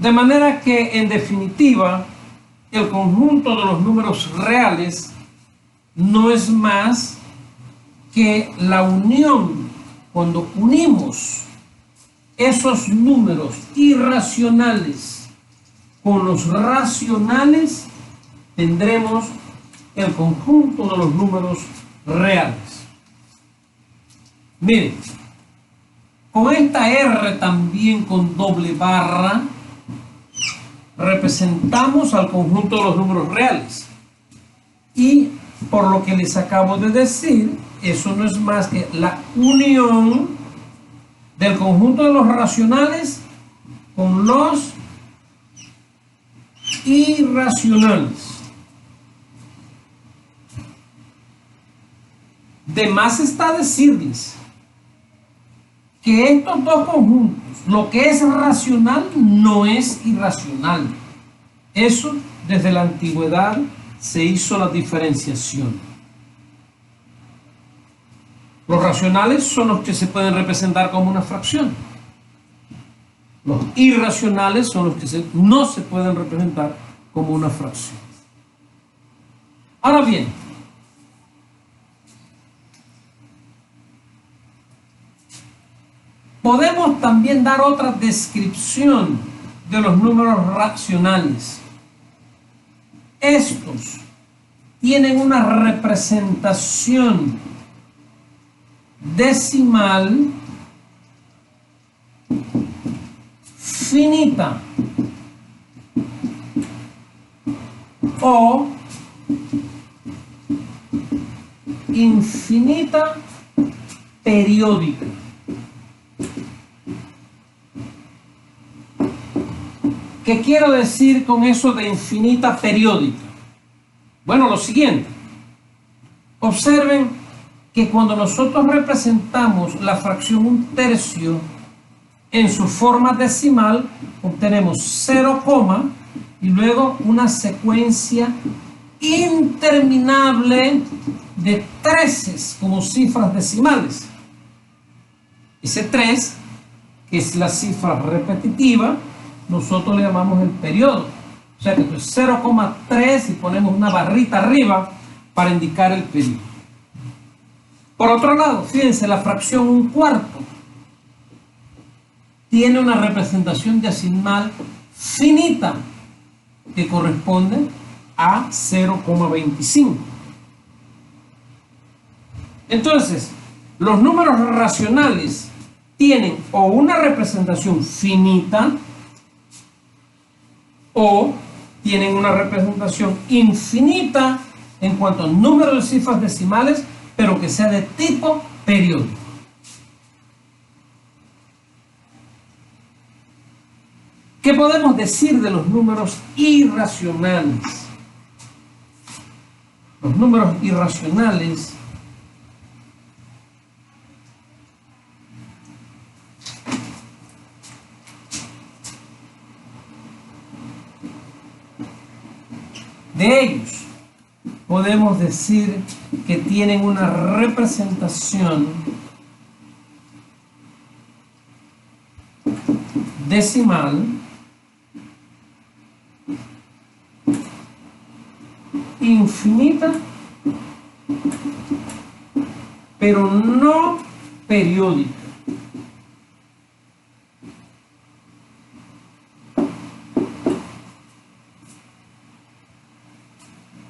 De manera que, en definitiva, el conjunto de los números reales no es más que la unión. Cuando unimos esos números irracionales con los racionales, tendremos el conjunto de los números reales. Miren, con esta R también con doble barra, representamos al conjunto de los números reales. Y por lo que les acabo de decir, eso no es más que la unión del conjunto de los racionales con los irracionales. De más está decirles que estos dos conjuntos, lo que es racional no es irracional. Eso desde la antigüedad se hizo la diferenciación. Los racionales son los que se pueden representar como una fracción. Los irracionales son los que no se pueden representar como una fracción. Ahora bien, podemos también dar otra descripción de los números racionales. Estos tienen una representación decimal finita o infinita periódica. ¿Qué quiero decir con eso de infinita periódica? Bueno, lo siguiente. Observen que cuando nosotros representamos la fracción 1/3 en su forma decimal, obtenemos 0, y luego una secuencia interminable de 13 como cifras decimales. Ese 3, que es la cifra repetitiva, nosotros le llamamos el periodo. O sea que esto es 0,3 y ponemos una barrita arriba para indicar el periodo. Por otro lado, fíjense, la fracción 1/4 tiene una representación decimal finita que corresponde a 0,25. Entonces, los números racionales tienen o una representación finita o tienen una representación infinita en cuanto al número de cifras decimales, pero que sea de tipo periódico. ¿Qué podemos decir de los números irracionales? Los números irracionales de ellos podemos decir que tienen una representación decimal infinita, pero no periódica.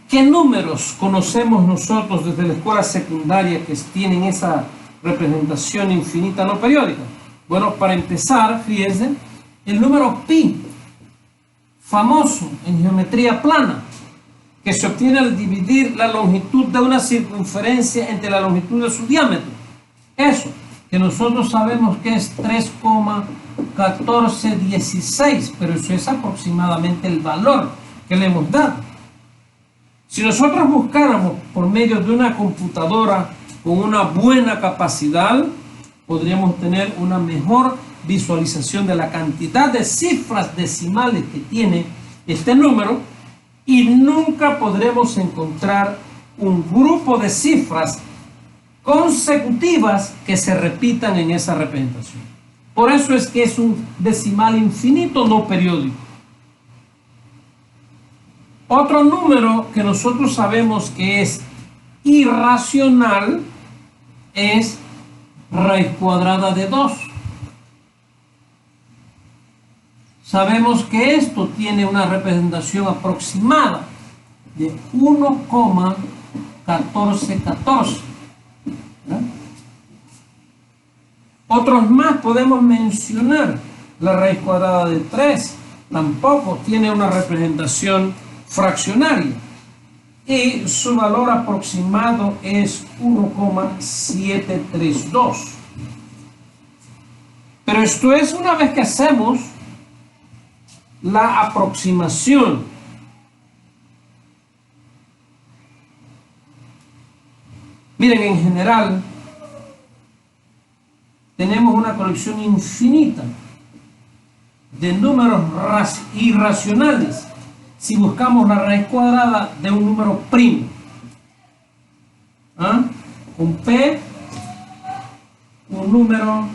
¿Qué números conocemos nosotros desde la escuela secundaria que tienen esa representación infinita no periódica? Bueno, para empezar, fíjense, el número pi, famoso en geometría plana, que se obtiene al dividir la longitud de una circunferencia entre la longitud de su diámetro. Eso, que nosotros sabemos que es 3,1416, pero eso es aproximadamente el valor que le hemos dado. Si nosotros buscáramos por medio de una computadora con una buena capacidad, podríamos tener una mejor visualización de la cantidad de cifras decimales que tiene este número, y nunca podremos encontrar un grupo de cifras consecutivas que se repitan en esa representación. Por eso es que es un decimal infinito no periódico. Otro número que nosotros sabemos que es irracional es raíz cuadrada de 2. Sabemos que esto tiene una representación aproximada de 1,1414. Otros más podemos mencionar. La raíz cuadrada de 3 tampoco tiene una representación fraccionaria y su valor aproximado es 1,732. Pero esto es una vez que hacemos la aproximación. Miren, en general tenemos una colección infinita de números irracionales si buscamos la raíz cuadrada de un número primo. Un P, un número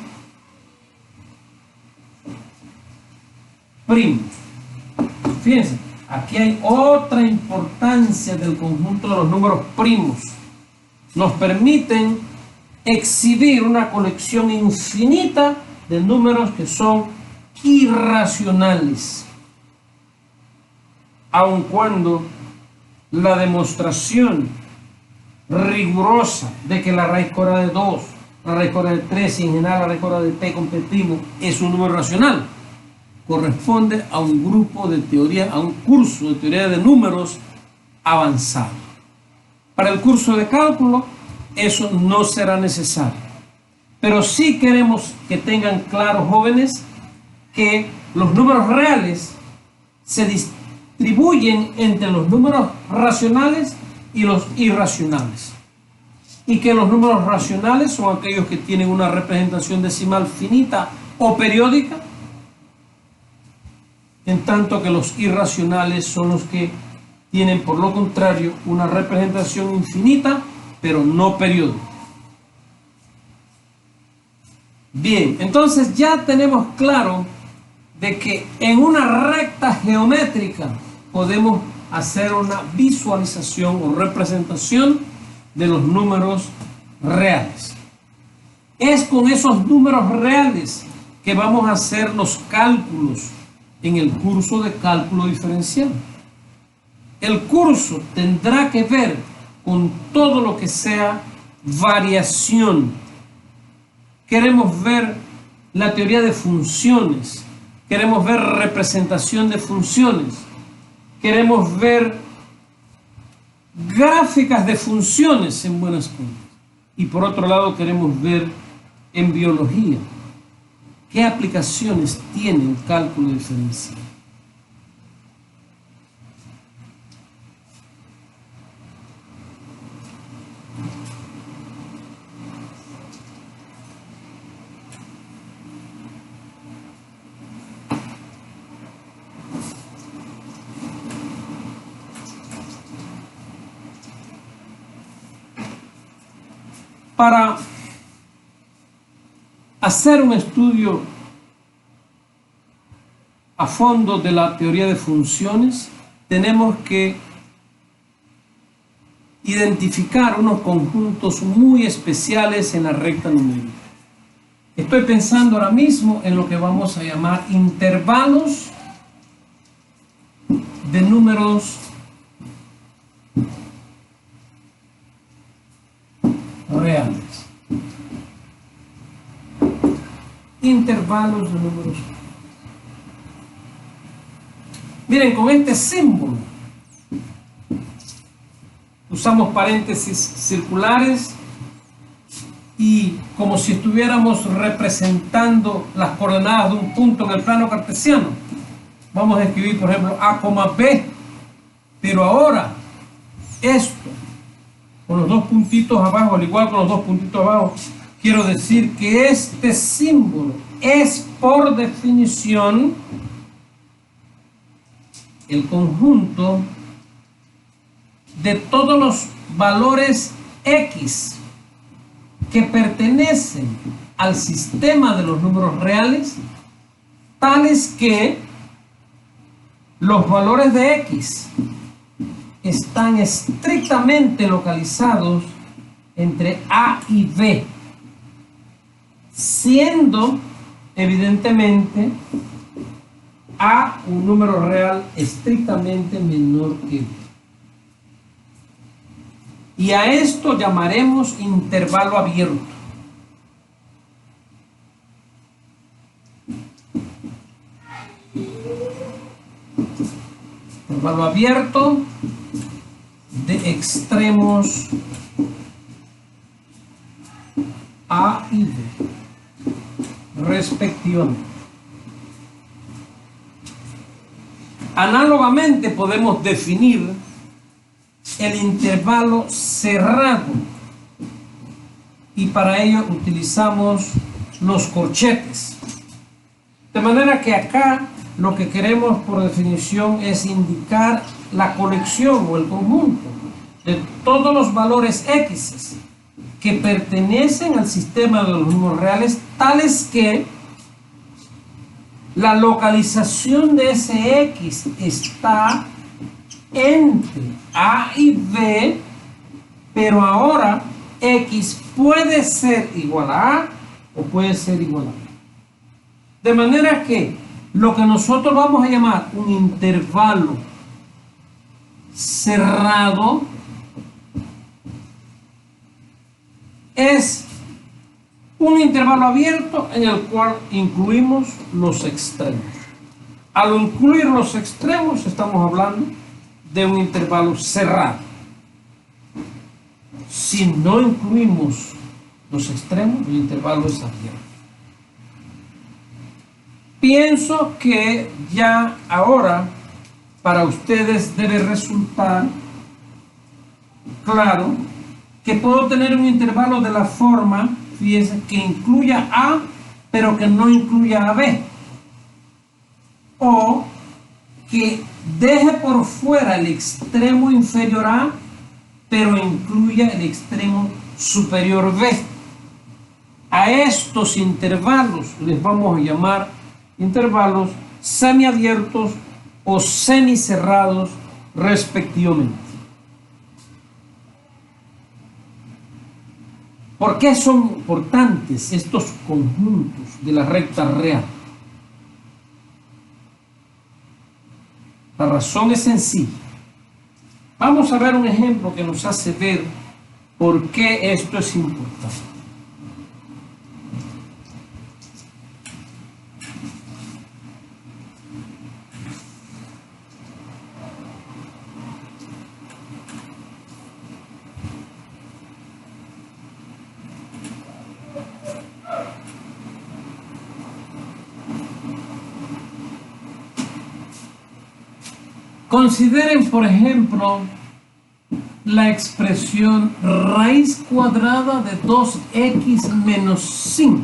primo. Fíjense, aquí hay otra importancia del conjunto de los números primos. Nos permiten exhibir una colección infinita de números que son irracionales, aun cuando la demostración rigurosa de que la raíz cuadrada de 2, la raíz cuadrada de 3 y en general la raíz cuadrada de t con p' es un número racional, corresponde a un grupo de teoría, a un curso de teoría de números avanzado. Para el curso de cálculo eso no será necesario, pero sí queremos que tengan claro, jóvenes, que los números reales se distribuyen entre los números racionales y los irracionales, y que los números racionales son aquellos que tienen una representación decimal finita o periódica, en tanto que los irracionales son los que tienen, por lo contrario, una representación infinita pero no periódica. Bien, entonces ya tenemos claro de que en una recta geométrica podemos hacer una visualización o representación de los números reales. Es con esos números reales que vamos a hacer los cálculos en el curso de cálculo diferencial. El curso tendrá que ver con todo lo que sea variación. Queremos ver la teoría de funciones, queremos ver representación de funciones, queremos ver gráficas de funciones en buenas cuentas. Y por otro lado queremos ver en biología qué aplicaciones tiene el cálculo diferencial. Para hacer un estudio a fondo de la teoría de funciones, tenemos que identificar unos conjuntos muy especiales en la recta numérica. Estoy pensando ahora mismo en lo que vamos a llamar intervalos de números reales. Intervalos de números. Miren, con este símbolo usamos paréntesis circulares y como si estuviéramos representando las coordenadas de un punto en el plano cartesiano. Vamos a escribir, por ejemplo, A, B, pero ahora esto con los dos puntitos abajo, al igual con los dos puntitos abajo, quiero decir que este símbolo es por definición el conjunto de todos los valores X que pertenecen al sistema de los números reales, tales que los valores de x están estrictamente localizados entre A y B, siendo evidentemente A un número real estrictamente menor que B. Y a esto llamaremos intervalo abierto. Intervalo abierto de extremos A y B, respectivamente. Análogamente podemos definir el intervalo cerrado y para ello utilizamos los corchetes. De manera que acá lo que queremos por definición es indicar la colección o el conjunto de todos los valores x que pertenecen al sistema de los números reales, tales que la localización de ese x está entre A y B, pero ahora x puede ser igual a A o puede ser igual a B. De manera que lo que nosotros vamos a llamar un intervalo cerrado es un intervalo abierto en el cual incluimos los extremos. Al incluir los extremos estamos hablando de un intervalo cerrado. Si no incluimos los extremos, el intervalo es abierto. Pienso que ya ahora para ustedes debe resultar claro que puedo tener un intervalo de la forma, fíjense, que incluya A pero que no incluya a B, o que deje por fuera el extremo inferior A pero incluya el extremo superior B. A estos intervalos les vamos a llamar intervalos semiabiertos o semicerrados respectivamente. ¿Por qué son importantes estos conjuntos de la recta real? La razón es sencilla. Vamos a ver un ejemplo que nos hace ver por qué esto es importante. Consideren, por ejemplo, la expresión raíz cuadrada de 2x menos 5.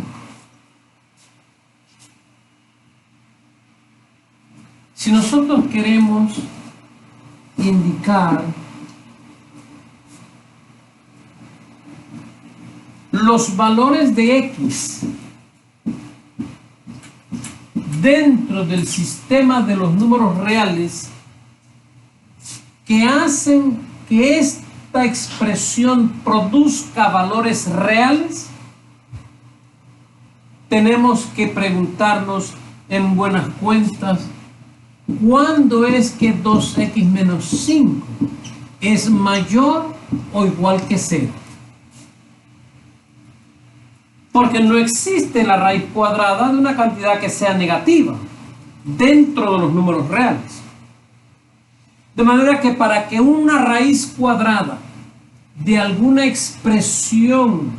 Si nosotros queremos indicar los valores de x dentro del sistema de los números reales que hacen que esta expresión produzca valores reales, tenemos que preguntarnos en buenas cuentas, ¿cuándo es que 2x menos 5 es mayor o igual que 0? Porque no existe la raíz cuadrada de una cantidad que sea negativa dentro de los números reales. De manera que para que una raíz cuadrada de alguna expresión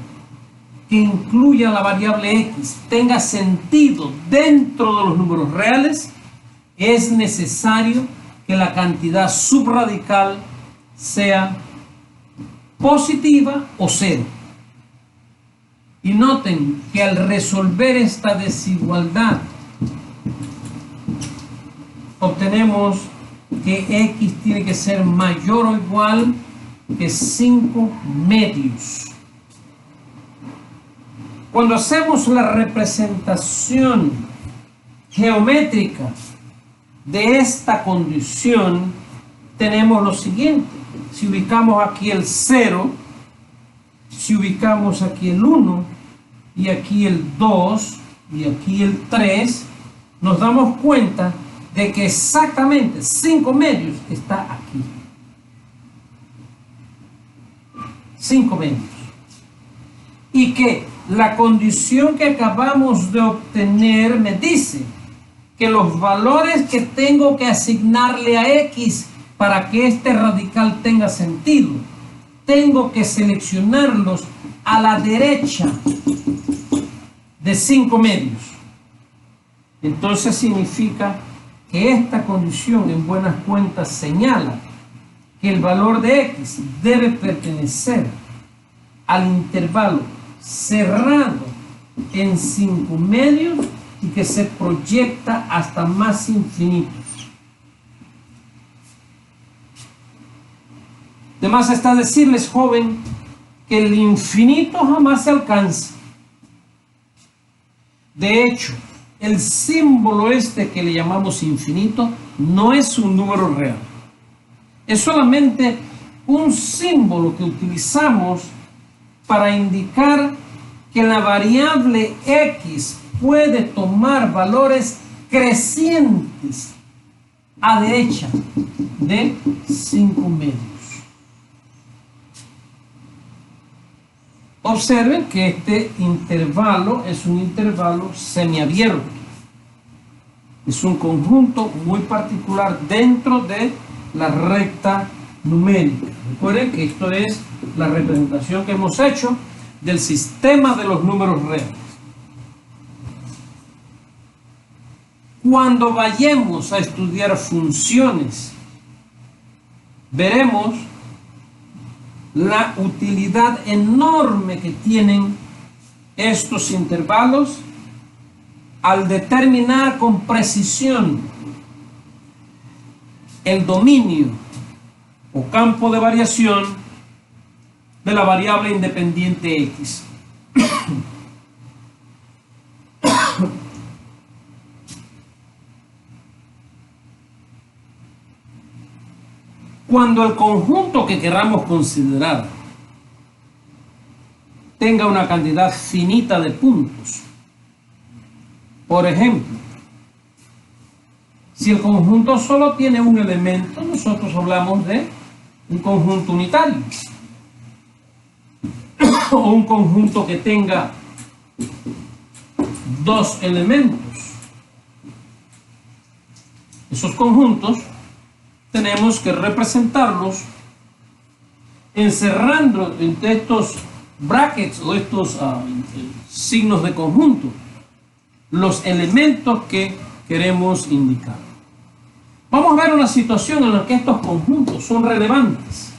que incluya la variable x tenga sentido dentro de los números reales, es necesario que la cantidad subradical sea positiva o 0. Y noten que al resolver esta desigualdad obtenemos que x tiene que ser mayor o igual que 5 medios. Cuando hacemos la representación geométrica de esta condición, tenemos lo siguiente. Si ubicamos aquí el 0, si ubicamos aquí el 1, y aquí el 2, y aquí el 3, nos damos cuenta de que exactamente 5 medios está aquí. 5 medios. Y que la condición que acabamos de obtener me dice que los valores que tengo que asignarle a X para que este radical tenga sentido, tengo que seleccionarlos a la derecha de 5 medios. Entonces significa que esta condición en buenas cuentas señala que el valor de X debe pertenecer al intervalo cerrado en 5 medios y que se proyecta hasta más infinitos. De más está decirles, joven, que el infinito jamás se alcanza. De hecho, el símbolo este que le llamamos infinito no es un número real. Es solamente un símbolo que utilizamos para indicar que la variable X puede tomar valores crecientes a derecha de 5 medios. Observen que este intervalo es un intervalo semiabierto. Es un conjunto muy particular dentro de la recta numérica. Recuerden que esto es la representación que hemos hecho del sistema de los números reales. Cuando vayamos a estudiar funciones, veremos la utilidad enorme que tienen estos intervalos al determinar con precisión el dominio o campo de variación de la variable independiente X. Cuando el conjunto que queramos considerar tenga una cantidad finita de puntos, por ejemplo, si el conjunto solo tiene un elemento, nosotros hablamos de un conjunto unitario. O un conjunto que tenga 2 elementos. Esos conjuntos tenemos que representarlos encerrando entre estos brackets o estos signos de conjunto los elementos que queremos indicar. Vamos a ver una situación en la que estos conjuntos son relevantes.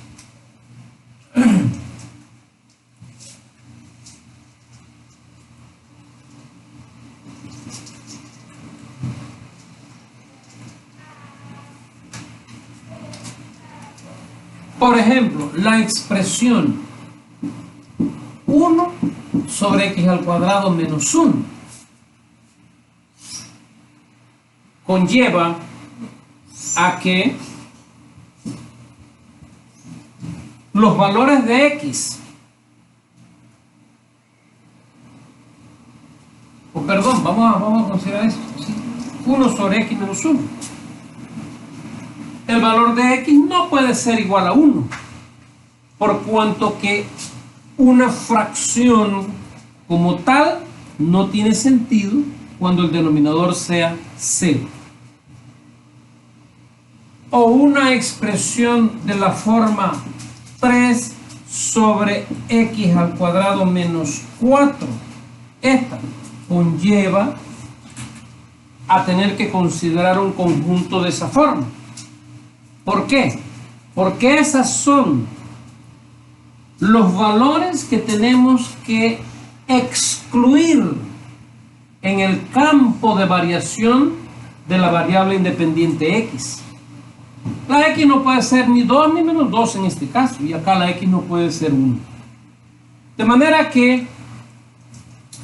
Por ejemplo, la expresión 1 sobre x al cuadrado menos 1 conlleva a que los valores de x, vamos a considerar esto, ¿sí? 1 sobre x menos 1. El valor de x no puede ser igual a 1, por cuanto que una fracción como tal no tiene sentido cuando el denominador sea 0. O una expresión de la forma 3 sobre x al cuadrado menos 4. Esta conlleva a tener que considerar un conjunto de esa forma. ¿Por qué? Porque esos son los valores que tenemos que excluir en el campo de variación de la variable independiente x. La x no puede ser ni 2 ni menos 2 en este caso, y acá la x no puede ser 1. De manera que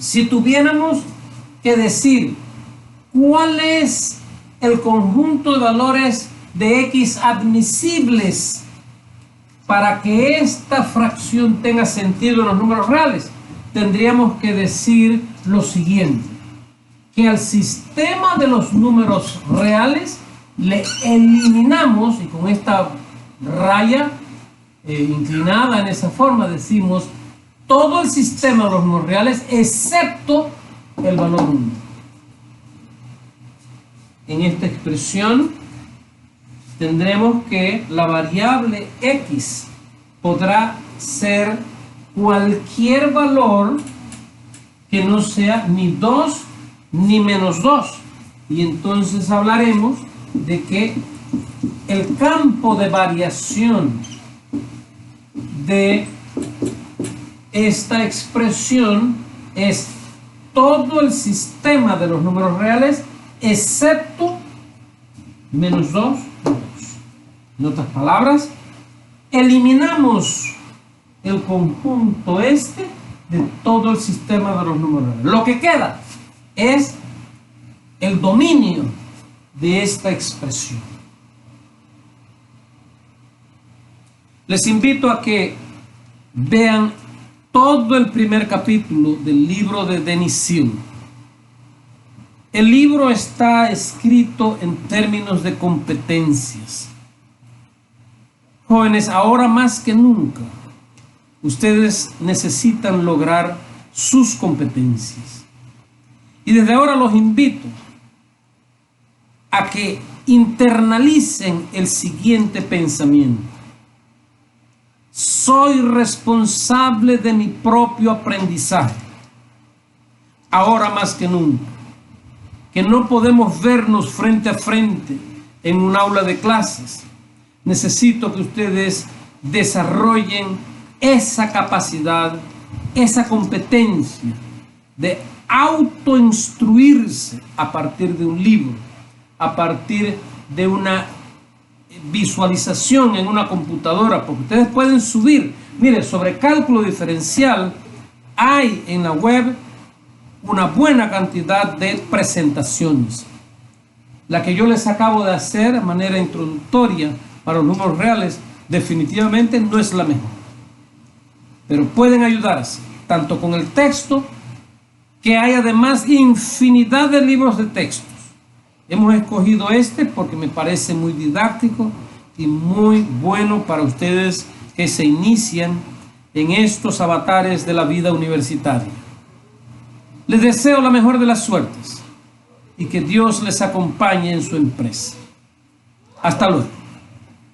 Si tuviéramos que decir cuál es el conjunto de valores de X admisibles para que esta fracción tenga sentido en los números reales, tendríamos que decir lo siguiente: que al sistema de los números reales le eliminamos, y con esta raya inclinada en esa forma decimos todo el sistema de los números reales excepto el valor 1. En esta expresión tendremos que la variable X podrá ser cualquier valor que no sea ni 2 ni menos 2. Y entonces hablaremos de que el campo de variación de esta expresión es todo el sistema de los números reales excepto menos 2. En otras palabras, eliminamos el conjunto este de todo el sistema de los números reales. Lo que queda es el dominio de esta expresión. Les invito a que vean todo el primer capítulo del libro de Denis Sills. El libro está escrito en términos de competencias. Jóvenes, ahora más que nunca, ustedes necesitan lograr sus competencias. Y desde ahora los invito a que internalicen el siguiente pensamiento: soy responsable de mi propio aprendizaje. Ahora más que nunca, que no podemos vernos frente a frente en un aula de clases, necesito que ustedes desarrollen esa capacidad, esa competencia de autoinstruirse a partir de un libro, a partir de una visualización en una computadora, porque ustedes pueden subir. Mire, sobre cálculo diferencial hay en la web una buena cantidad de presentaciones. La que yo les acabo de hacer de manera introductoria para los números reales definitivamente no es la mejor, pero pueden ayudarse tanto con el texto, que hay además infinidad de libros de textos. Hemos escogido este porque me parece muy didáctico y muy bueno para ustedes que se inician en estos avatares de la vida universitaria. Les deseo la mejor de las suertes y que Dios les acompañe en su empresa. Hasta luego.